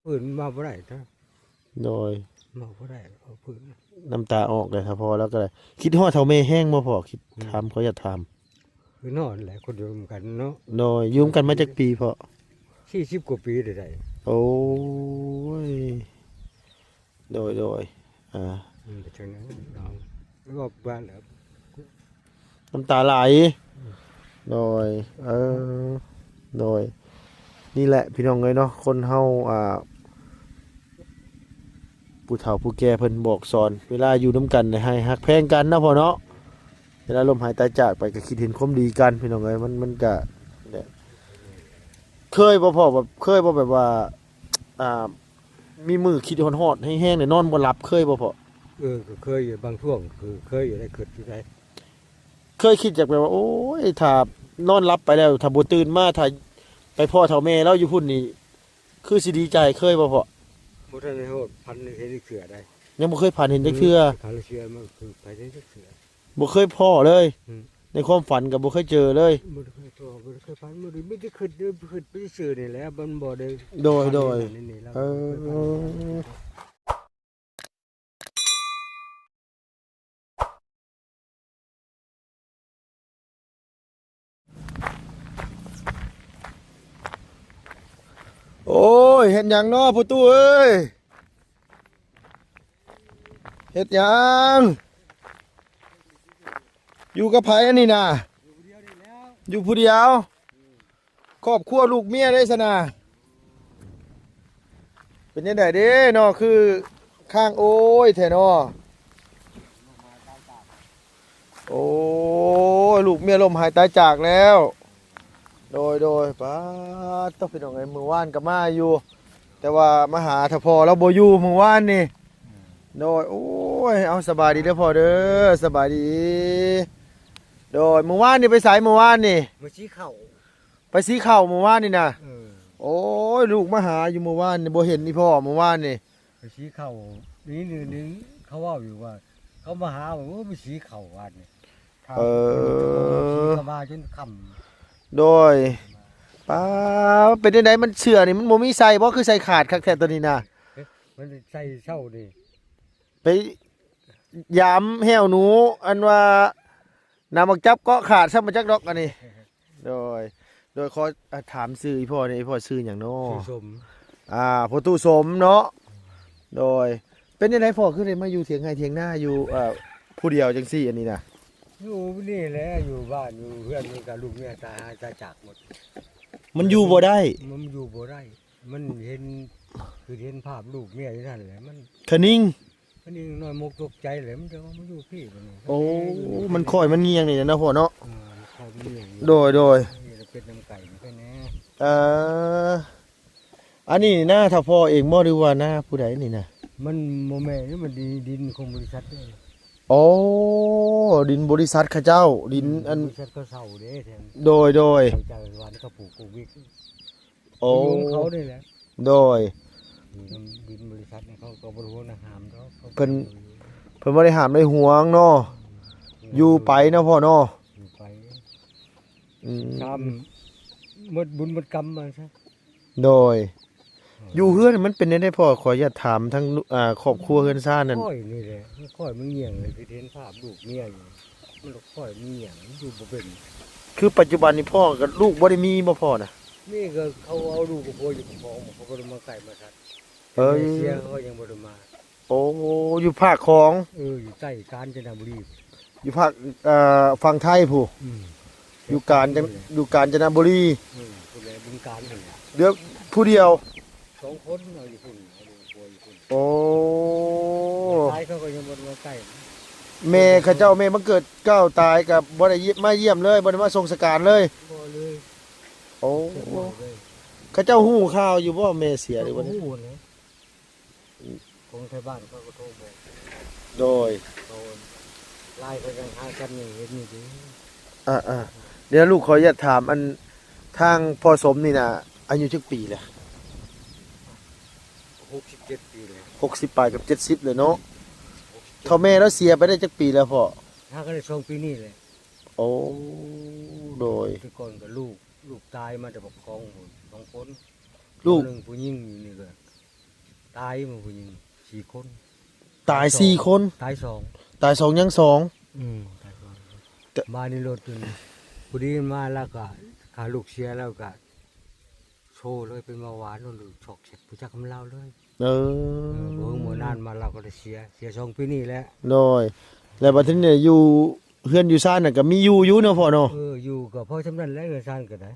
พื้นมาบ่ได้นะโดยมาบ่ได้เอาพื้นน้ำตาออกเลยครับพอแล้วก็เลยคิดฮอดเท่าแม่แห้งบ่พอคิดถามเขาอยากถามคือนอนแหละคนเดียวกันเนาะโดยอยุ่มกันมาจากปีพอ40 กว่าปีได้โอ้ยโดยไปจังนั้นเราแล้วก็บ้านแล้วน้ำตาไหลโดยโดยนี่แหละพี่น้องเอ้ยเนาะคนเฮาผู้เฒ่าผู้แก่เพิ่นบอกสอนเวลาอยู่น้ำกันให้ฮักแพงกันนะพ่อเนาะเวลาลมหายตายจากไปก็คิดเห็นความดีกันพี่น้องเอ้ยมันก็เนี่ยเคยบ่พ่อแบบเคยบ่แบบว่ามีมือคิดฮอดๆให้แห้งเนี่ยนอนบ่หลับเคยบ่พ่อก็เคยอยู่บางช่วงคือเคยอยู่ได้เกิดอยู่ได้เคยคิดจากแบบว่าโอ้ยถ้านอนหลับไปแล้วถ้าบ่ตื่นมาถ้าไปพ่อเฒ่าแม่เราอยู่พุ่นนี่คือสิดีใจเคยบ่พ่อบ่ทันได้โหดพันเห็นเสือได้ยังบ่เคยผ่านเห็นจักเทื่อพันเสือมันคือไปได้เสือบ่เคยพ่อเลยในความฝันก็บ่เคยเจอเลยบ่เคยตัวบ่เคยพันบ่ได้ไม่ได้ขึ้นไปซื้อนี่แหละมันบ่ได้โดยโอ้ยเฮ็ดหยังเนาะผู้ตู้เอ้ยเฮ็ดหยังอยู่กับไผอันนี้น่ะอยู่ผู้เดียวครอบครัวลูกเมียได้ซะนะเป็นจังไดเด้เนาะคือข้างโอ้ยแท้เนาะโอ้ยลูกเมียล้มหายตายจากแล้วโดยป้าต้องเป็นยังไงมือว่านกับมาอยู่แต่ว่ามาหาถ้าพอเราบ่อยู่มือว่านนี่โดยโอ้ยเอาสบายดีเด้อพ่อเด้อสบายดีโดยมือว่านนี่ไปสายมือว่านนี่มาชี้เข่าไปสีเข่ามือว่านนี่นะโอ้ยลูกมาหาอยู่มือว่านนี่บ่เห็นนี่พ่อมือว่านนี่ไปชี้เข่านี่นึงเขาว่าอยู่ว่าเขามาหาว่าไปชี้เข่าวันนี่ชี้มาจนค่ำโดยป้าเป็นยังไงมันเชื่อนี่มันโมมีใส่บ่คือใส่ขาดคักแท้ตัวนี้นะมันใส่เช่าดิไปย้ำแหวหนูอันว่านามักจับก็ขาดซะมาจักดอกอันนี้โดยขอถามซื้ออีพ่อนี่พ่อซื้ออย่างน้อสมพ่อตู้สมเนาะโดยเป็นยังไงพ่อคือได้มาอยู่เถียงไงเถียงหน้าอยู่ผู้เดียวจังซี่อันนี้นะอยู่นี่แหละอยู่บ้านอยู่เพื่อนมีกับลูกเมียตายจากหมดมันอยู่บ่ได้มันอยู่บ่ได้มันเห็นคือเห็นภาพลูกเมียที่นั่นแหละมันคะนิ่งมันนี่น้อยมกตกใจเลยมันจะมาอยู่พี่มันโอ้มันคอยมันเงียงนี่นะพ่อเนาะโดยเป็นน้ำไก่แค่นี้อันนี้หน้าถ้าพ่อเองบ่หรือว่าหน้าผู้ใดนี่นะมันโมแม่นี่มันดินของบริษัทด้วยโอ้ดินบริษัทข้าเจ้าดินอันบริษัทก็เศร้าเด้แทนโดยจากวันเขาปลูกวิกโอ้เขาได้แหละโดยดินบริษัทเขาก็บริโภคอาหารเขาเพิ่นบริหารในห่วงเนาะอยู่ไปเนาะพ่อเนาะอยู่ไปทำหมดบุญหมดกรรมมาใช่โดยอยู่เฮือนมันเป็นได้พ่อขออย่าถามทั้งครอบครัวเฮือนซ่านนั่นค่อยนี่แหละค่อยมันเงี่ยงเลยคือเห็นภาพลูกเมียอยู่มันค่อยมันเงี่ยงอยู่บ่เป็นคือปัจจุบันนี้พ่อกับลูกบ่ได้มีบ่พ่อนะนี่ก็เขาเอาลูกกับพ่ออยู่กับพ่อเขาบ่ได้มาไก่มาทัดเสียเขายังบ่ได้มาโอ้อยู่ภาคของอยู่ใต้กาญจนบุรีอยู่ภาคฝั่งไทยผู้อยู่กาญจนบุรีผู้ใดบึงกาฬนั่นเดี๋ยวผู้เดียว2 คนเอาอยู่พุ่นโอ้ตายเขาก็ยังบ่ได้มาใกล้แม่ข้าเจ้าแม่มาเกิดก้าวตายกับบ่ได้มาเยี่ยมเลยบ่ได้มาส่งสการเลยบ่เลยโอ้ข้าเจ้าฮู้ข่าวอยู่บ่แม่เสียหรือบ่ฮู้นะของไทยบ้านเขาก็โทรบอกโดยไล่เขายังหากันนี่เห็นนี่ดิเดี๋ยวลูกขออยากถามอันทางพ่อสมนี่น่ะอายุจักปีแหละ67 ปีเลย60ปลายกับ70เลยเนาะเฒ่าแม่แล้วเสียไปได้จักปีแล้วพ่อถ้าก็ได้2 ปีนี่แหละโอ้โดยที่ก่อนก็ลูกตายมาแต่ปกครอง2 คนลูก1ผู้หญิงอยู่นี่ก็ ตายหมู่ผู้หญิง4 คน ตาย4คน ตาย ตาย2ยัง2 ตาย2มานี่รถนี่ผู้ดีมาแล้วก็ขาลูกเสียแล้วก็โชว์เลยเป็นเบาหวานแล้วช็อกเสร็จผู้จักกำเล่าเลย เออ เบิ่งหมู่นานมาเราก็ได้เสีย2 ปีนี่แหละ โดยแล้วบัดนี้เนี่ยอยู่เฮือนอยู่ซ่านน่ะก็มีอยู่เนาะพ่อเนาะ อยู่ก็พอสำนั้นแล้วเงินซ่านก็ได้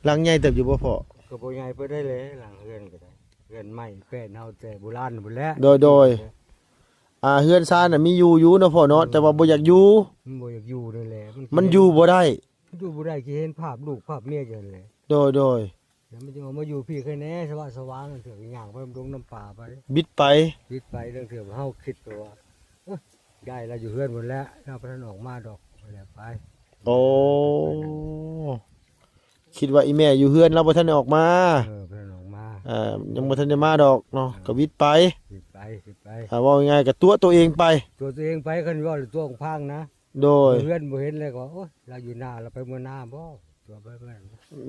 หลังใหญ่เติบอยู่บ่พ่อ ก็บ่ใหญ่ไปได้เลยหลังเฮือนก็ได้เฮือนใหม่แป้นเฮาแต่โบราณหมดแล้ว โดยเฮือนซ่านน่ะมีอยู่เนาะพ่อเนาะแต่ว่าบ่อยากอยู่ มันบ่อยากอยู่นั่นแหละ มันอยู่บ่ได้ อยู่บ่ได้สิเห็นภาพลูกภาพเมียอยู่นั่นแหละ โดย แล้วมันจะเอามาอยู่พี่แค่แน่สว่างๆนั่นเถอะย่างไปดงน้ำป่าไป บิดไป คิดไปเรื่องเถื่อเฮาคิดตัวได้แล้วอยู่เฮือนหมดแล้วเราบ่ทันออกมาดอกไปแล้วไป โอ้คิดว่าอีแม่อยู่เฮือนแล้วบ่ทันได้ออกมา บ่ทันออกมา ยังบ่ทันได้มาดอกเนาะก็วิดไป คิดไป ว่าง่ายๆก็ตัวเองไป ตัวเองไปคันว่าหรือตัวของพังนะ โดย เฮือนบ่เห็นเลยก็โอ๊ยเราอยู่หน้าเราไปเมื่อหน้าบ่ตัวไปเมื่อ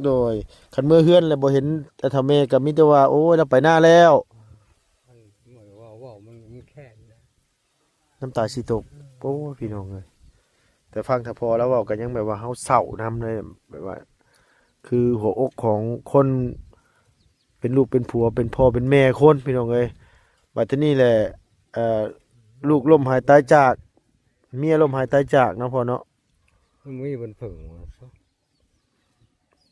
โดยคันเมื่อเฮือนแล้วบ่เห็นแต่ทำแม่ก็มีแต่ว่าโอ้ยเราไปหน้าแล้ว มันหมายว่ามันแค่นี้นะ น้ำตาสิตกโอ้ยพี่น้องเอ้ยแต่ฟังถ้าพอแล้วเว้าก็ยังแบบว่าเฮาเศร้านำเลยแบบว่า คือหัวอกของคนเป็นลูกเป็นผัวเป็นพ่อเป็นแม่คนพี่น้องเอ้ยบัดนี้แหละลูกล้มหายตายจากเมียล้มหายตายจากเนาะพ่อเนาะ มันมีบนผึ่งว่าซะ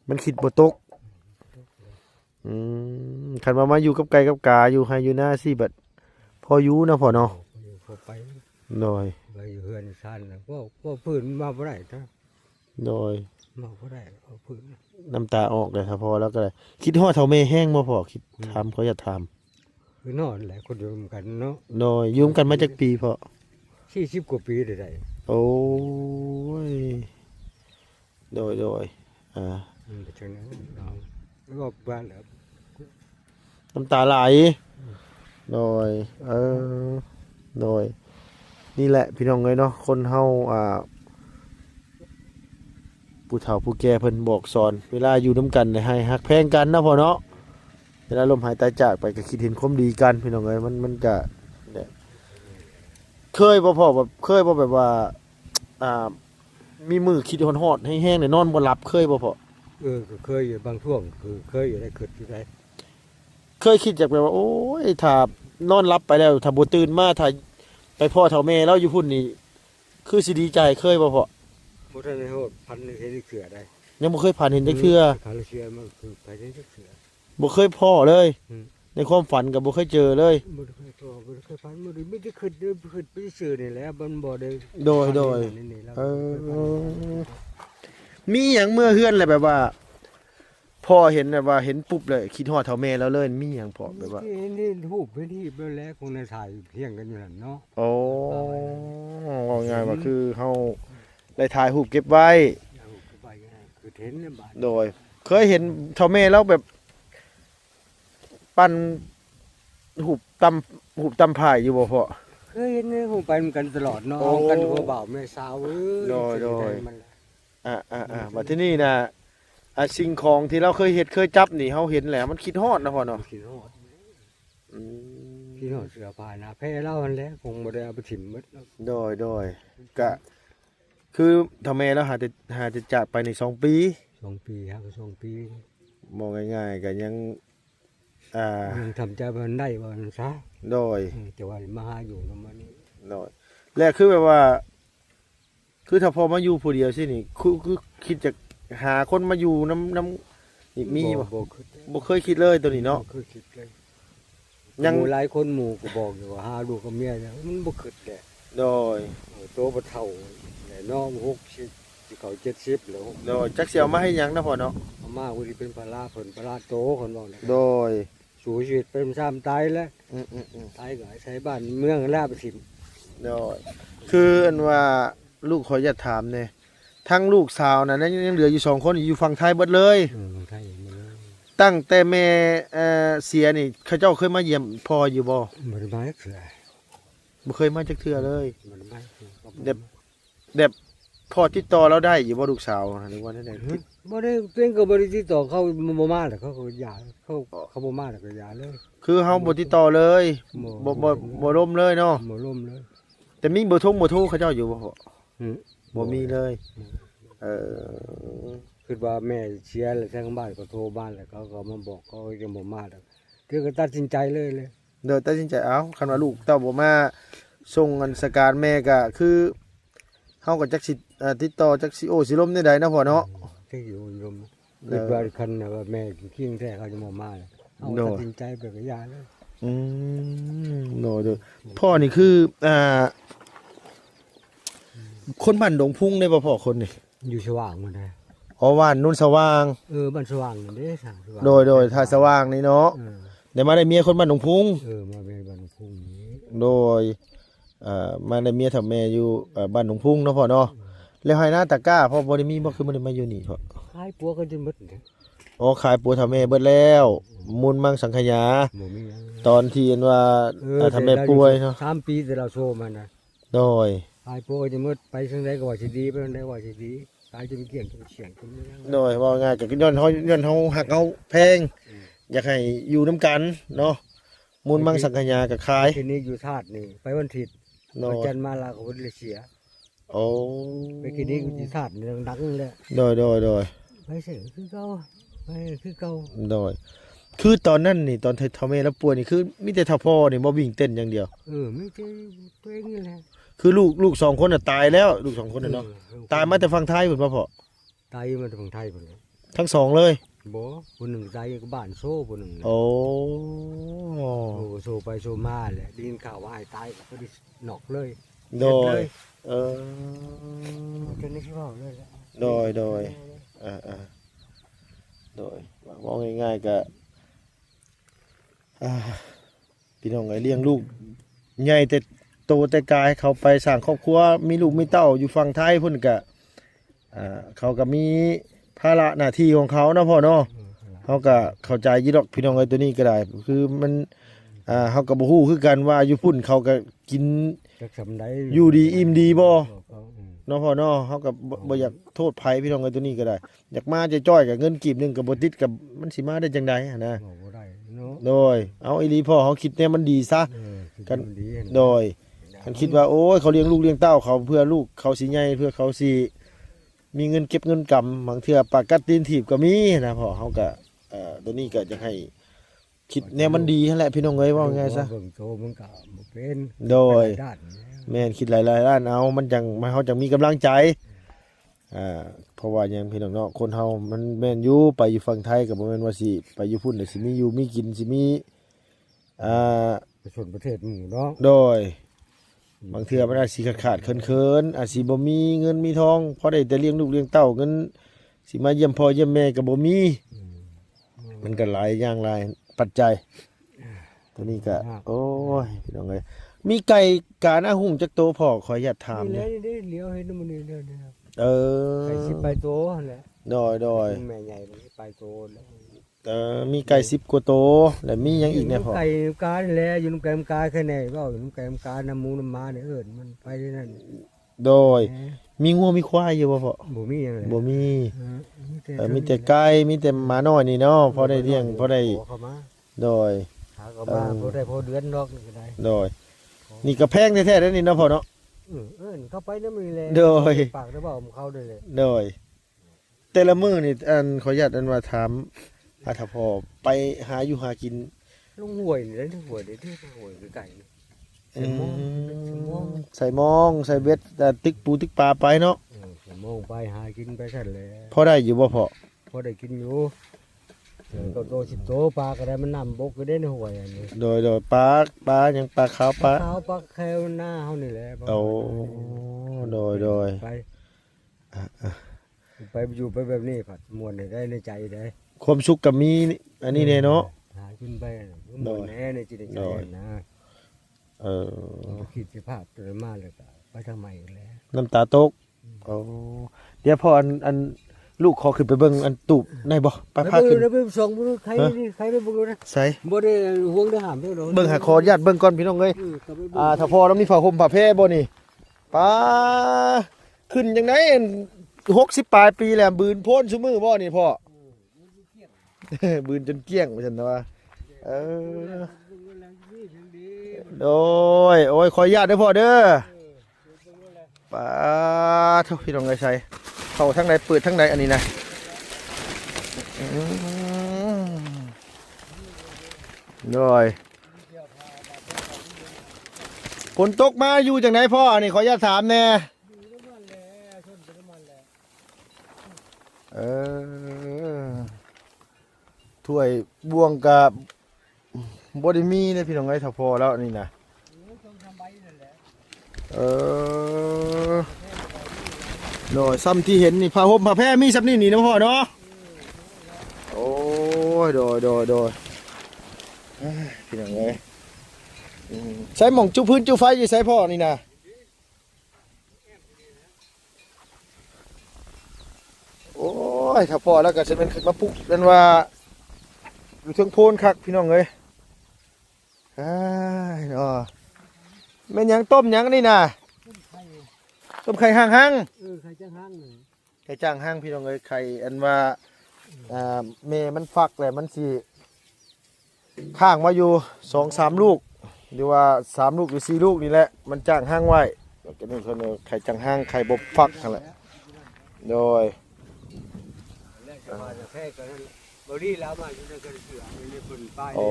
มันคิดบ่ตกคันว่ามาอยู่กับไก่กับกาอยู่ให้อยู่หน้าสิบัดพออยู่เนาะพ่อเนาะ เข้าไป โดย ไปอยู่เฮือนซั่นแล้วก็พื้นมาบ่ได้ถ้า โดย มาบ่ได้เอาพื้น น้ำตาออกเลยถ้าพอแล้วก็เลยคิดฮอดเฒ่าแม่แห้งบ่พ่อคิดถามเขาอยากถาม คือนอนแหละคนเดียวกันเนาะ โดยอยู่กันมาจักปีพ่อ 40 กว่าปีได้ โอ้ยโดยมันก็จังนั้นเอาแล้วก็บ้านแล้ว น้ำตาไหลโดยโดยนี่แหละพี่น้องเอ้ยเนาะคนเฮาผู้เฒ่าผู้แก่เพิ่นบอกสอนเวลาอยู่นํกันให้ฮักแพงกันเนาะพ่อเนาะเวลาลมหายตายจากไปก็คิดเห็นความดีกันพี่น้องเอ้ยมันก็เนี่ยเคยบ่พ่อแบบเคยบ่แบบว่ามีมือคิดฮอดๆให้แห้งเนี่ยนอนบ่หลับเคยบ่พ่อ ก็เคยอยู่บางช่วงคือเคยอยู่ได้คิดอยู่ได้ เคยคิดจากแบบว่าโอ้ยถ้านอนหลับไปแล้วถ้าบ่ตื่นมาถ้าไปพ่อเฒ่าแม่เราอยู่พุ่นนี่คือสิดีใจเคยบ่พ่อ บ่ทันได้โหดพันเห็นเสือได้ ยังบ่เคยผ่านเห็นจักเทื่อ คาราเซียมันคือไปได้เสือ บ่เคยพ่อเลย อืม ในความฝันก็บ่เคยเจอเลย บ่ได้เคยตัวบ่ได้เคยพันบ่ได้ไม่ได้คิดได้คิดไปซื่อนี่แหละมันบ่ได้ โดย นี่แล้ว มีหยังเมื่อเฮือนแหละแบบว่าพ่อเห็นแบบว่าเห็นปุ๊บเลยคิดฮอดเฒ่าแม่แล้วเลยมีหยังพ่อแบบว่า นี่รูปเป็นที่เบิ่แล้วคงในถ่ายเพียงกันอยู่นั่นเนาะ โอ้ว่าง่ายว่าคือเฮาได้ถ่ายรูปเก็บไว้ เอาเข้าไปก็ได้คือเห็นเนี่ยบาด โดย เคยเห็นเฒ่าแม่แล้วแบบ ปั้นหูบตำผายอยู่บ่พ่อ เคยเห็นเนี่ยคงไปมันกันตลอดเนาะ โอ้ เอากันหัวบ่าวแม่สาวโดย สิได้มัน บัดที่นี่นะสิ่งของที่เราเคยเฮ็ดเคยจับนี่เฮาเห็นแหละมันคิดฮอดนะพ่อเนาะ คิดฮอด อืม คิดฮอดเสื้อผ้าหน้าแพ้เล่าหั่นแหละคงบ่ได้เอาไปถิ่มหมดแล้ว โดยก็คือทำไมแล้วหาจะจากไปใน2 ปี 2 ปีครับ2 ปี มองง่ายๆก็ยังยังทำใจบ่ได้ว่าซั่นซะ โดย แต่ว่ามาหาอยู่นำมานี่ โดยแรกคือแบบว่า คือถ้าพอมาอยู่ผู้เดียวสินี่คือคิดจะหาคนมาอยู่น้ำอีกมีบ่ บ่คิด บ่เคยคิดเลยตัวนี้เนาะ บ่เคยคิดเลย ยัง หมู่หลายคนหมู่ก็บอกอยู่ว่าหาลูกกับเมียเนี่ยมันบ่คิดแหละ โดย โตบ่เฒ่าแหละน้อง60สิเขา70แล้ว โดยจักสิเอามาให้หยังนะพ่อเนาะ เอามาว่าสิเป็นภาระเพิ่นภาระโตเพิ่นบอกนะ โดย สู่ชีวิตเป็นซ้ำตายแล้ว อืม ตายก็ให้ใช้บ้านเมืองลาไปถิ่ม โดยคืออันว่าลูกขออย่าตถามเนี่ยทั้งลูกสาวนะนั้นยังเหลืออยู่2 คนอยู่ฝั่งไทยเบิดเลย เมืองไทยมาเลย ตั้งแต่แม่เสียนี่เขาเจ้าเคยมาเยี่ยมพ่ออยู่บ่ บ่ได้มาเถื่อ บ่เคยมาจักเทื่อเลย บ่ได้มา แบบ พ่อติดต่อเราได้อยู่บ่ลูกสาวหรือว่าได้ติด บ่ได้ตัวเองก็บ่ได้ติดต่อเขาบ่มาแล้วเขาก็หย่าเขาบ่มาแล้วก็หย่าเลย คือเฮาบ่ติดต่อเลยบ่ร่มเลยเนาะ บ่ล่มเลย แต่มีเบอร์โทรเขาเจ้าอยู่บ่พ่อ หือ บ่มีเลยเออ คือว่าแม่เสียแล้วทางบ้านก็โทรบ้านแล้วเขาก็มาบอกเขายังบ่มาแล้วคือก็ตัดสินใจเลย เดี๋ยวตัดสินใจเอาคันว่าลูกเต้าบ่มาส่งอันสการแม่ก็คือเฮาก็จักสิติดต่อจักสิโอ้สิล้มได้ใดนะพ่อเนาะ ที่อยู่ยมคือว่าคันน่ะว่าแม่ขี้งแท้เขาจะบ่มาแล้วเอาตัดสินใจไปก็หย่าเลย อืมโนเด้อพ่อนี่คือคนบ้านดงพุ่งได้บ่พ่อคนนี่ อยู่สว่างมาได้ อ๋อว่านนุ่นสว่าง บ้านสว่างนั่นเด้ทางสว่าง โดยถ้าสว่างนี่เนาะเดี๋ยวมาได้เมียคนบ้านดงพุ่ง มาเป็นบ้านพุ่งนี้ โดยมาได้เมียทำแม่อยู่บ้านดงพุ่งเนาะพ่อเนาะแล้วให้หน้าตะกร้าพ่อบ่ได้มีบ่คือบ่ได้มาอยู่นี่พ่อ ขายปัวกันจนหมดเลย อ๋อขายปัวทำแม่เบิดแล้วมูลมังสังขยา บ่มีหยัง ตอนที่อันว่าทำแม่ป่วยเนาะ 3 ปีแต่เราโชว์มันนะ โดย ขายปัวจะหมดไปทางใดก็ว่าสิดีไปทางใดว่าสิดีขายจนเกลี้ยงจนเฉียงจนไม่ยัง โดยว่าง่ายก็ย้อนเฮาหักเฮาแพงอยากให้อยู่นํกันเนาะมูลมังสังขยาก็ขาย ทีนี้อยู่ธาตุนี่ไปวันอาทิตย์ โด วัน ย จันทร์มาลาก็บ่ได้เสีย โอ้ ไปคลินิกอยู่ธาตุนี่ดังๆเลย โดย ไปเสียคือเก่าไปคือเก่า คือตอนนั้นนี่ตอนทำแม่แล้วป่วยนี่คือมีแต่ท่าพ่อนี่บ่วิ่งเต้นอย่างเดียว ไม่ใช่ตัวเองนี่แหละ คือลูกสองคนน่ะตายแล้วลูกสองคนน่ะเนาะตายมาแต่ฝั่งไทยพุ่นบ่พ่อ ตายมาจากฝั่งไทยพุ่นเลย ทั้งสองเลย บ่ผู้หนึ่งตายอยู่กับบ้านโซ่ผู้หนึ่ง โอ้ โซ่ไปโซ่มาแหละได้ยินข่าวว่าให้ตายก็พอดีนอกเลย โดยเออ จนนี้ที่ว่าเลยแหละ โดยโดยมองง่ายๆก็พี่น้องไอ้เลี้ยงลูกใหญ่แต่โตแต่กายเขาไปสร้างครอบครัวมีลูกมีเต้าอยู่ฝั่งไทยพุ่นก็เขาก็มีภาระหน้าที่ของเขาเนาะพ่อเนาะเขาก็เข้าใจอยี่ดอกพี่น้องไอ้ตัวนี้ก็ได้คือมันเขาก็บ่ฮู้คือกันว่าอยู่พุ่นเขาก็กิน จักสำได้ อยู่ดีอิ่มดีบ่เนาะพ่อเนาะเขาก็บ่อยากโทษภัยพี่น้องไอ้ตัวนี้ก็ได้อยากมาจะจ้อยกับเงินกีบหนึงก็บ่ติดกับมันสิมาได้จังได๋นะ บอกบ่ได้เนาะ โดยเอาอีหลีพ่อเขาคิดเนี่ยมันดีซะ กันดี โดยคันคิดว่าโอ้ยเขาเลี้ยงลูกเลี้ยงเต้าเขาเพื่อลูกเขาสิใหญ่เพื่อเขาสิมีเงินเก็บเงินกำบางเทื่อปากกัดตีนถีบก็มีนะพ่อเขาก็ตัวนี้ก็จะให้คิดเนี่ยมันดีนั่นแหละพี่น้องเอ้ยว่าไงซะ เบิ่งโตมันก็บ่เป็น โดย ด้าน แม่นคิดหลายๆด้านเอามันจังมาเขาจังมีกำลังใจเพราะว่ายังพี่น้องเนาะคนเฮามันแม่นอยู่ไปอยู่ฝั่งไทยก็บ่แม่นว่าสิไปอยู่พุ่นน่ะสิมีอยู่มีกินสิมีไปชนประเทศหมู่เนาะ โดยบางเทื่อมันอาจสิขาดเคินๆอาจสิบ่มีเงินมีทองพอได้แต่เลี้ยงลูกเลี้ยงเต้าเงินสิมาเยี่ยมพ่อเยี่ยมแม่ก็บ่มีมันก็หลายอย่างหลายปัจจัยตัวนี้ก็โอ้ยพี่น้องเอ้ยมีไก่กาหน้าหุ่งจักโตพ่อขออนุญาตถาม นี่แห เนี่ ละ ย นี่เลี้ยวเห็นมันนี่เด้อ อ ไปสิไปโตแหละ โดย แม่ใหญ่มันไปโตแล้ว มีไก่10กว่าโตแล้วมีหยังอีกเนี่ยพ่อ ไก่กานี่แหละอยู่น้ำไก่น้ำกาแค่ไหนก็อยู่น้ำไก่น้ำกาน้ำหมูน้ำม้าเนี่ยมันไปที่นั่น โดยมีงัวมีควายอยู่บ่พ่อ บ่มีหยังเลย บ่มี มี มีแต่ไก่มีแต่หมาน้อยนี่เนาะพอได้เลี้ยงพอได้ เข้ามา โดย หาเข้ามาพอได้พอเดือนดอกนี่ก็ได้ โดยนี่ก็แพงแท้ๆแล้วนี่เนาะพ่อเนาะ เข้าไปน้ำมีแล โดย ปากได้บ่ผมเข้าได้เลย โดยแต่ละมื้อนี่ขออนุญาตว่าถามถ้าพ่อไปหาอยู่หากิน ลงห้วยนี่ได้ห้วยได้ที่ห้วยคือไก่นี่ ใส่มองใส่เบ็ดแต่ตึกปูตึกปลาไปเนาะ มองไปหากินไปสั่นแหละ พอได้อยู่บ่พ่อ พอได้กินอยู่โต10โตปลาก็ได้มันน้ำบกก็ได้ในห้วยอันนี้ โดยปลายังปลาขาวปลา ขาวปลาแควหน้าเฮานี่แหละ โอ้โดย ไปอยู่ไปแบบนี้ผัดมวนได้ในใจได้ ความสุขก็มีอันนี้แน่เนาะ หาขึ้นไปมวนแน่ในจิตใจนะ คิดสภาพตัวมาเลยก็ไปทางใหม่แล้ว น้ำตาตกโอ้เดี๋ยวพ่ออันลูกขอขึ้นไปเบิ่งอันตูบได้บ่ไปพาขึ้น แล้วไปส่งบ่ใครนี่ใครได้บ่รู้นะ ใส่ บ่ได้ห่วงได้ห้ามได้ดอก เบิ่งหาขออนุญาตเบิ่งก่อนพี่น้องเอ้ยถ้าพ่อแล้วมีผ้าห่มผ้าแพร่บ่นี่ป้า ขึ้นจังได๋60ปลายปีแล้วบืนโพ้นซุมื้อบ่นี่พ่อ บืนจนเกลี้ยงว่าซั่นว่าเออโดยโอ้ยขออนุญาตเด้อพ่อเด้อป้าเท่าพี่น้องไอ้ใส่เข้าทางใดเปิดทางใดอันนี้นะอืมโดยฝนตกมาอยู่จังไหนพ่อนี่ขออนุญาตถามแน่เออถ้วยบ่วงกับบ่ได้มีเลยพี่น้องไอ้ถ้าพอแล้วนี่นะเออโดยซ้ำที่เห็นนี่ผ้าห่มผ้าแพร่มีซ้ำนี่นะพ่อเนาะโอ้ยโดยเอ้ยพี่น้องเอ้ยใช้หม่องจุพื้นจุไฟอยู่ใช้พ่อนี่นะโอ้ยถ้าพอแล้วก็จะเป็นขึ้นมาปุ๊บนั่นว่าอยู่เทิงโพนคักพี่น้องเอ้ยอ้ายเนาะแม่นหยังต้มหยังนี่นะต้มไข่ห่าง ไข่จังห้างหนึ่ง ไข่จ้างห้างพี่น้องเอ้ยไข่อันว่าเมมันฟักแหละมันสิข้างมาอยู่2-3 ลูกหรือว่า3 ลูกหรือ4 ลูกนี่แหละมันจ้างห้างไว้ก็นี่เพิ่นไข่จ้างห้างไข่บ่ฟักนั่นแหละโดย แล้วจะมาจะแพ้กันบริแล้วมาอยู่ในกระเสือมีคนป้าย โอ้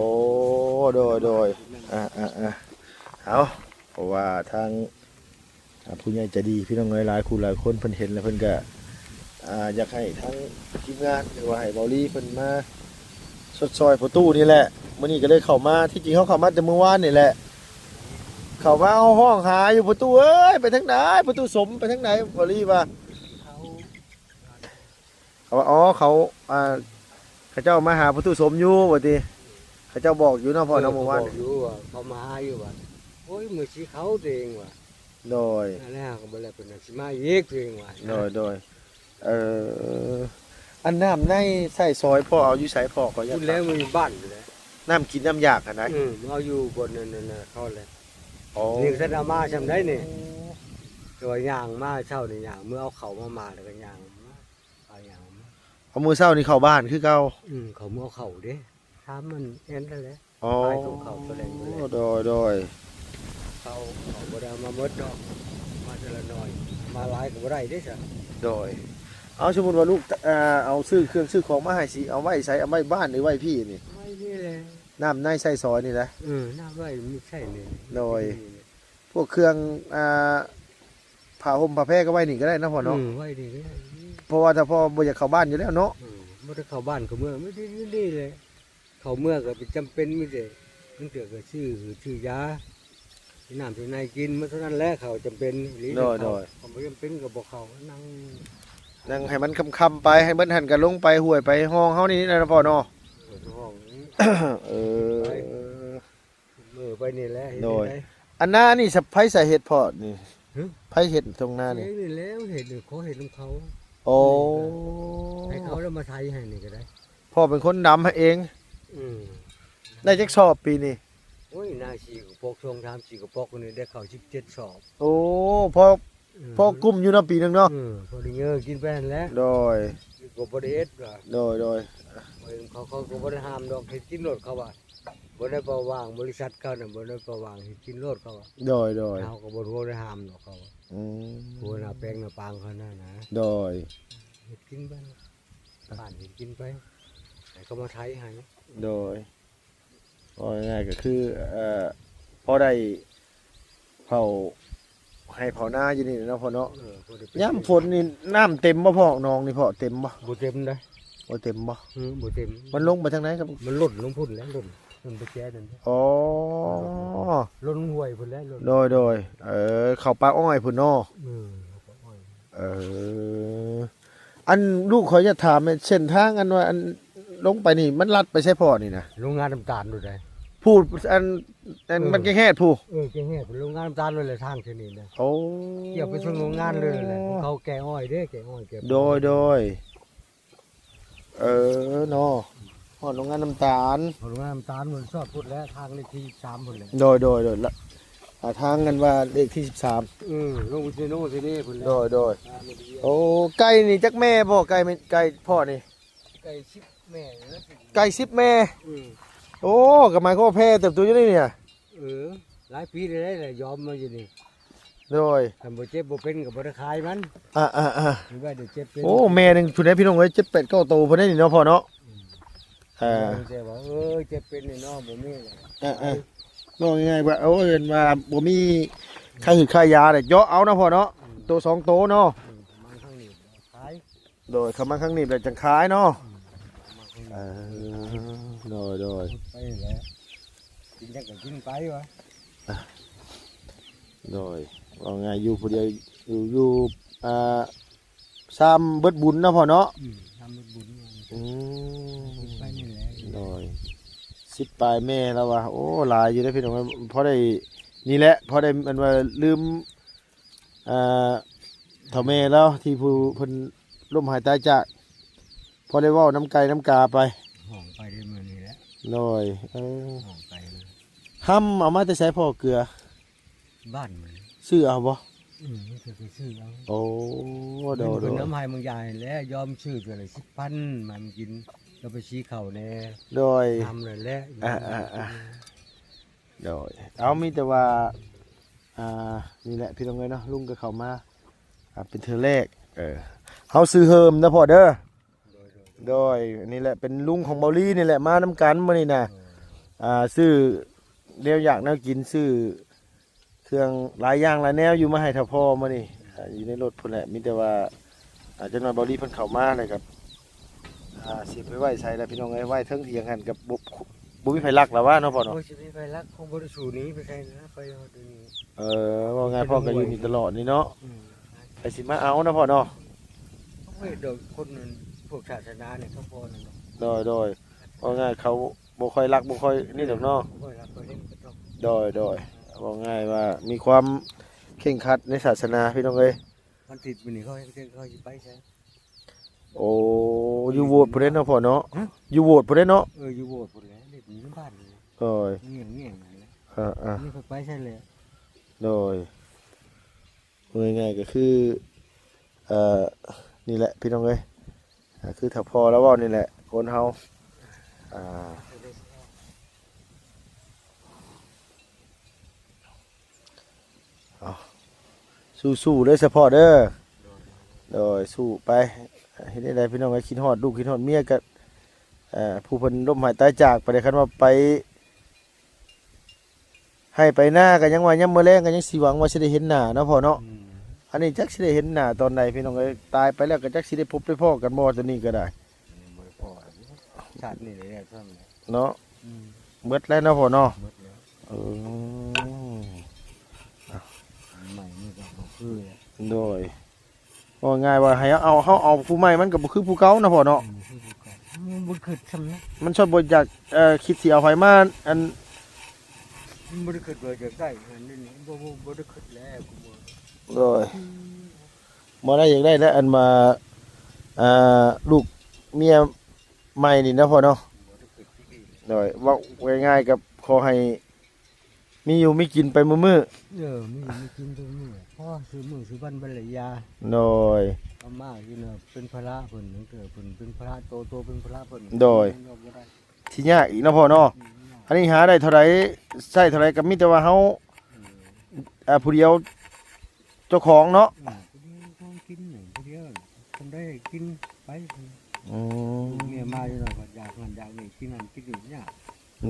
โดยเอาเพราะว่าทางผู้ใหญ่ใจะดีพี่น้องหลายคู่หลายคนเพิ่นเห็นแล้วเพิ่นก็อยากให้ทั้งทีมงานหรือว่าให้เบาลี่เพิ่นมาสดซอยประตูนี่แหละมื้อนี้ก็เลยเข้ามาที่จริงเขาเข้ามาแต่เมื่อวานนี่แหละเข้ามาเอาห้องหาอยู่ประตูเอ้ยไปทางไหนประตูสมไปทางไหนเบาลี่ว่าเขาว่าอ๋อเขาเจ้ามาหาประตูสมอยู่ว่าติเขาเจ้าบอกอยู่เนาะพ่อเนาะเมื่อวาน อยู่ว่าเขามาอยู่ว่าโอ้ยมือชี้เขาเองว่ะ โดย นั่นแหละก็บ่ได้เป็นสิมาเยกเองว่ะ โดยอันน้ำในใส่ซอยพ่อเอาอยู่ใส่พ่อก็อยาก พูดแล้วมันอยู่บ้านอยู่แล้ว น้ำกินน้ำอยากอะนะ เอาอยู่บนนั่นเขาเลย อ๋อ นี่สันเอามาจำได้นี่ตัวย่างมาเช่านี่ย่างเมื่อเอาเขามาแล้วก็ย่างเอาย่างมา เอามือเศร้านี่เข้าบ้านคือเก่า เขาเมื่อเขาเด้ถามมันเอ็นนั่นแหละ อ๋อ ไปของเขาตัวแรงตัวแรง โดย เขาบ่ได้เอามาหมดดอกมาแต่ละน้อยมาหลายก็บ่ได้เด้ซะ เอาสมมุติว่าลูกเอาซื้อเครื่องซื้อของมาให้สิเอาไว้ใช้เอาไว้บ้านหรือไว้พี่นี่ ไม่นี่แหละ น้ำในใส่ซอยนี่แหละ น่าไว้ไม่ใช่นี่ โดย พวกเครื่องผ้าห่มผ้าแพร่ก็ไว้นี่ก็ได้นะพ่อเนาะ ไว้ดีก็ได้ เพราะว่าถ้าพ่อบ่อยากเข้าบ้านอยู่แล้วเนาะ บ่ได้เข้าบ้านเข้าเมืองไม่ได้นี่เลยเข้าเมืองก็เป็นจำเป็นมีแต่มันเถื่อก็ชื่อยาที่น้ำที่นายกินมันเท่านั้นแหละเขาจำเป็นหรือเขาบ่จำเป็นก็บ่เขานั่ง ให้มันคำๆไปให้เบิ่นหันกันลงไปห้วยไปห้องเฮานี่นะพ่อเนาะ ห้อง เออ มือไปนี่แหละ โดย อันหน้านี่สะไผใส่เห็ดพอดนี่ไผเห็ดตรงหน้านี่ นี่แล้วเห็ดเขาเห็ดของเขา โอ้ ให้เขาแล้วมาไทยให้นี่ก็ได้ พ่อเป็นคนดำให้เอง ได้จักสอบปีนี้ โอ้ยนาชีกระปอกช่วงทำชีกระปอกคนนี้ได้เข้า17 สอบ โอ้พอกลุ่มอยู่เนาะปีหนึงเนาะ พอได้เงอกินไปนั่นแหล้ว โดย ก็บ่ได้เฮ็ดว่า โดย เขาก็บ่ได้ห้ามดอกเฮ็ดกินรถเขาว่าบ่ได้ประวางบริษัทเขาน่ะบ่ได้ประวางเฮ็ดกินรถเขาว่า โดย เฮาก็บ่รู้ได้ห้ามดอกเขาว่า อืม ผู้น่ะแปลงน่ะปางเขานั่นนะ โดย เฮ็ดกินไปบ้านเฮ็ดกินไปให้เขามาไทยให้ โดยก็ง่ายๆก็คือพอได้เผาให้เผาหน้าอยู่นี่เนาะพ่อเนาะ บ่ได้ ย่ำฝนนี่น้ำเต็มบ่พ่อน้องนี่พ่อเต็มบ่ บ่เต็มเด้ บ่เต็มบ่ บ่เต็ม มันลงไปทางไหนครับ มันหล่นลงพุ่นแล้วหล่นไปแก่นั่น อ๋อ หล่นห้วยพุ่นแล้วหล่น โดยเข้าปลาอ้อยพุ่นเนาะ เอออันลูกขอจะถามเส้นทางอันว่าอันลงไปนี่มันลัดไปใช่พ่อนี่นะ โรงงานน้ำตาลดูได้ พูดอันมันแค่แค่ผู้ เก่งแฮ่เป็นโรงงานน้ำตาลเลยแหละทางที่นี่นะ โอ้ เกี่ยวไปถึงโรงงานเลยแหละเขาแก่อ้อยเด้แก่อ้อยแก่ โดยเนาะฮอดโรงงานน้ำตาล โรงงานน้ำตาลมันชอบพูดแล้วทางเลขที่3พุ่นเลย โดยละ ทางกันว่าเลขที่ลงไปโน่นสินี่พุ่น 13โดยโอ้ไก่นี่จักแม่บ่ไก่ไม่ไก่พ่อนี่ ไก่ชิบแม่นะ ไก่10แม่โอ้ก็หมายความว่าแพ้เติบโตอยู่นี่เนี่ย หลายปีได้เลยยอมมาอยู่นี่ โดย ทำบ่เจ็บบ่เป็นกับบ่ได้ขายมัน มีว่าเดี๋ยวเจ็บเป็น โอ้แม่หนึงชุดนี้พี่น้องเอ้ย7 8 9โตเพิ่นได้นี่เนาะพ่อเนาะ แต่ว่าเจ็บเป็นนี่เนาะบ่มีเลย บอกง่ายๆว่าเอาเอิ้นว่าบ่มีค่าหืดค่ายาเด้เยาะเอานะพ่อเนาะโต2โตเนาะ มันข้างนี้ขาย โดยคำมาข้างนี้แล้วจังขายเนาะโดย ไปแล้วกินจังก็กินไปวะ โดยว่าไงอยู่ผู้เดียวอยู่ซ้ำเบิดบุญเนาะพ่อเนาะ ทำบุญ อืม ไปนี่แหละ โดย10ปลายแม่แล้วว่าโอ้หลายอยู่ได้อพี่น้องเอ้ยพอได้นี่แหละพอได้มันว่าลืมเฒ่าแม่แล้วที่ผู้เพิ่นล้มหายตายจากพอได้เว้าน้ำไก่น้ำกาไป ห้องไปได้มื้อนี้แหละ โดยห้องไปเลย ห้ำเอามาแต่ใช้พ่อเกลือ บ้านมัน ซื้อเอาบ่ มันคือซื้อเอา โอ้โดย เป็นน้ำให้มึงยายแล้วยอมชื่อตัวละ10,000มันกินแล้วไปชี้เข่าแน่ โดย ทำเลยแหละ โดยเอามีแต่ว่านี่แหละพี่น้องเอ้ยเนาะลุงก็เข้ามาเป็นเธอแรกเฮาซื้อเฮิมนะพ่อเด้อโดยนี่แหละเป็นลุงของเบาลี่นี่แหละมาน้ำกันมื้อนี้น่ะซื้อแนวอยากแนวกินซื้อเครื่องหลายอย่างหลายแนวอยู่มาให้ท่าพ่อมื้อนี้อยู่ในรถพุ่นแหละมีแต่ว่าจังหน่อยเบาลี่เพิ่นเข้ามาเลยครับสิไปไว้ใส่แล้วพี่น้องเอ้ยไว้เทิงเถียงกันกับบ่มีไผรักแล้วว่าเนาะพ่อเนาะ โอ้ยจะไปรักของบริสุทธิ์นี้ไปใครนะไปเอาตัวนี้ ว่าไงพ่อก็อยู่นี่ตลอดนี่เนาะไปสิมาเอานะพ่อเนาะ เขาไม่โดนคนนั้นพวกศาสนาเนี่ยเขาพอนั่น โดยว่าไงเขาบ่ค่อยรักบ่ค่อยนี่ดอกเนาะ เขารักเขาเล่นก็ต้อง โดยว่าไงว่ามีความเข่งครัดในศาสนาพี่น้องเอ้ย มันติดมันนี่เขาจะไปใช่ โอ้อยู่โหวตผู้ใดเนาะพ่อเนาะอยู่โหวตผู้ใดเนาะ อยู่โบสถ์หมดแล้วเด็กนี้บ้านเลย โดย เงี้ยนั่นแหละ นี่เขาไปใช่เลย โดยง่ายๆก็คือนี่แหละพี่น้องเอ้ยคือถ้าพอแล้วเว้านี่แหละคนเฮาสู้ๆเด้อเฉพาะเด้อโดยสู้ไปเฮ็ดได้พี่น้องเอ้ยคิดฮอดลูกคิดฮอดเมียก็ผู้เพิ่นล้มหายตายจากไปได้คันว่าไปให้ไปหน้าก็ยังว่ายามมื้อแลงก็ยังสิหวังว่าสิได้เห็นหน้าเนาะพ่อเนาะอันนี้จักสิได้เห็นหน้าตอนใดพี่น้องเอ้ยตายไปแล้วก็จักสิได้พบได้พ้อกันบ่ตัวนี้ก็ได้ ชาตินี่เลยท่าน เนาะเบิดแล้วเนาะพ่อเนาะ หมดแล้ว ใหม่นี่ก็คือ โดยว่าง่ายว่าให้เฮาเอาผู้ใหม่มันก็บ่คือผู้เก่านะพ่อเนาะ มันคือทำนะ มันชอบบ่อยากคิดสิเอาไผมาอัน มันคือเกิดจากได้อันนี้บ่ได้คือแล้วกูบ่ โดยบ่ได้อยากได้แล้วอันมาลูกเมียใหม่นี่นะพ่อเนาะ โดยว่าง่ายๆกับขอให้มีอยู่มีกินไปมื้อ มีกินตัวนี้พ่อซื้อมือซื้อบ้านบรรยา ๆโดย เอามาอยู่เนาะเป็นพระเพิ่นนั่นเกิดเพิ่นเป็นพระโตเป็นพระเพิ่น ที่ยากอีกเนาะพ่อเนาะอันนี้หาได้เท่าไหร่ใช้เท่าไหร่ก็มีแต่ว่าเฮาผู้เดียวเจ้าของเนาะ กินผู้เดียวทำได้กินไป อืม เมียมาอยู่เนาะอยากนั่นอยากนี่กินนั่นกินนี่เนี่ย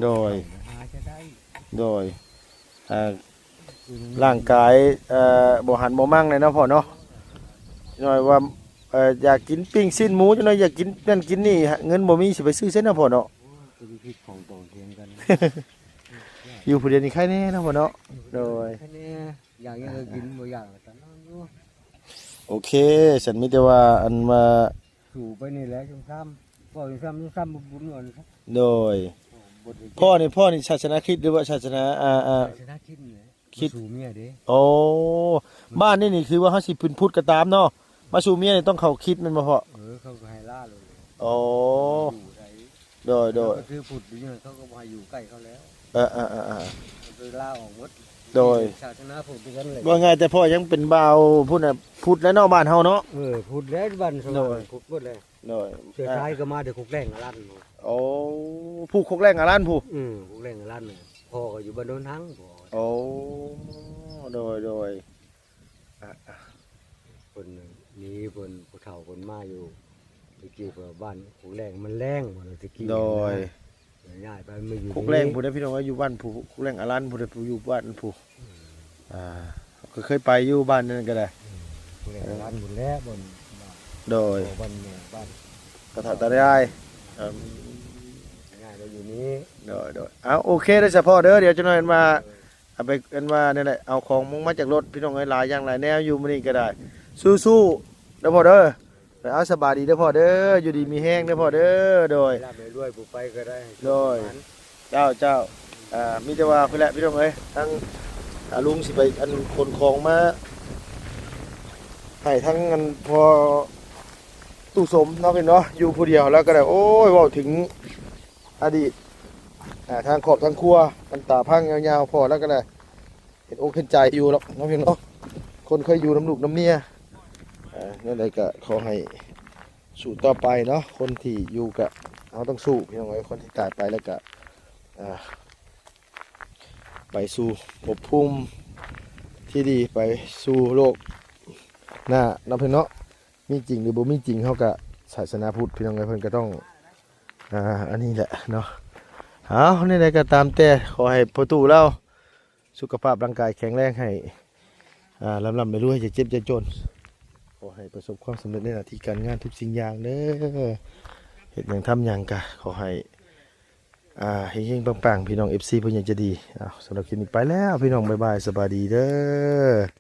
โดย หาจะได้ โดยร่างกายบ่หันบ่มั่งเลยเนาะพ่อเนาะหน่อยว่าอยากกินปิ้งสิ้นหมูจังหน่อยอยากกินนั่นกินนี่เงินบ่มีสิไปซื้อเส้นเนาะพ่อเนาะ คือคิดของตรงเทียงกัน อยู่ผู้เดียวนี่ใครแน่เนาะพ่อเนาะโดย แค่นี้อยากยังกินบ่อยากแต่นอนอยู่ โอเคฉันมีแต่ว่าอันมา สู่ไปนี่แหละจังซ้ำบ่จังซ้ำบุญก่อนครับ โดยพ่อนี่ศาสนาคริสต์หรือว่าศาสนาชนะคิดนี่ คิด สู่เมียเด้ โอ้บ้านนี่คือว่าเฮาสิเป็นพุทธก็ตามเนาะมาสู่เมียนี่ต้องเข้าคริดแม่นบ่พ่อ เขาก็ให้ล่าเลย โอ้ อยู่ไหน โดย คือผุดอยู่เนี่ยเขาก็มาอยู่ใกล้เขาแล้ว ๆ คือล่าออกหมด โดย ศาสนาพุทธกันเลย ว่าไงแต่พ่อยังเป็นบ่าวพูดน่ะพูดแล้วเนาะบ้านเฮาเนาะ พุทธแล้วบ้านส โด ว่าง ย พุทธหมดเลย โดย เสื้อชายก็มาเดี๋ยวคุกแรงลั่น โอ้ผู้คกแรงอาร้านผู้ คุกแรงลั่นเนี่ยพ่อก็อยู่บ้านโนนทั้งพ่อ โอ้โดยคนนี้คนผู้เฒ่าคนมาอยู่ตะกี้ก็บ้านคุกแรงมันแรงมันตะกี้ โดย ง่ายไปไม่อยู่ คกแรงผู้ใดพี่น้องว่าอยู่บ้านผู้คกแรงอาร้านผู้ใดผู้อยู่บ้านผู้ก็เคยไปอยู่บ้านนั้นก็ได้ คุกแรงลั่นบนแล้วบน โดย บ้านแม่บ้าน กระถาตาได้อืม ง่ายเราอยู่นี้ โดยเอาโอเคได้อเฉพาะเด้อเดี๋ยวจะหน่อยมาเอาไปกันมาเนี่ยแหละเอาของมึงมาจากรถพี่น้องเอ้ยหลายอย่างหลายแนวอยู่มื้อนี้ก็ได้สู้ๆเด้อพ่อเด้อเอาสบายดีเด้อพ่อเด้ออยู่ดีมีแห้งเด้อพ่อเด้อโดย ลาบไปด้วยผู้ไปก็ได้ โดย เจ้ามีแต่ว่าพี่แหละพี่น้องเอ้ยทั้งลุงสิไปอันคนของมาให้ทั้งอันพอตู้สมเนาะพี่เนาะอยู่ผู้เดียวแล้วก็ได้โอ้ยเว้าถึงอดีตทางขอบทางครัวมันตาพังยาวๆพอแล้วก็ได้เห็นอกเห็นใจอยู่แล้วเนาะพี่เนาะคนเคยอยู่น้ำลูกน้ำเมียนั่นเลยก็ขอให้สู้ต่อไปเนาะคนที่อยู่กับเราต้องสู้พี่น้องเอ้ยคนที่ตายไปแล้วก็ไปสู่ภพภูมิที่ดีไปสู่โลกหน้าเนาะพี่เนาะมีจริงหรือบ่มีจริงเขาก็ศาสนาพุทธพี่น้องเอ้ยเพิ่นก็ต้องอันนี้แหละเนาะเอานี่ใดก็ตามแต่ขอให้พ่อตู่เราสุขภาพร่างกายแข็งแรงให้ลำไปรวยจะเจ็บจะจนขอให้ประสบความสำเร็จในหน้าที่การงานทุกสิ่งอย่างเด้อเฮ็ดหยังทำหยังก็ขอให้เฮงๆปังๆพี่น้อง FC เพิ่นอยากจะดีสำหรับคลิปนี้ไปแล้วพี่น้องบ๊ายบายสบายดีเด้อ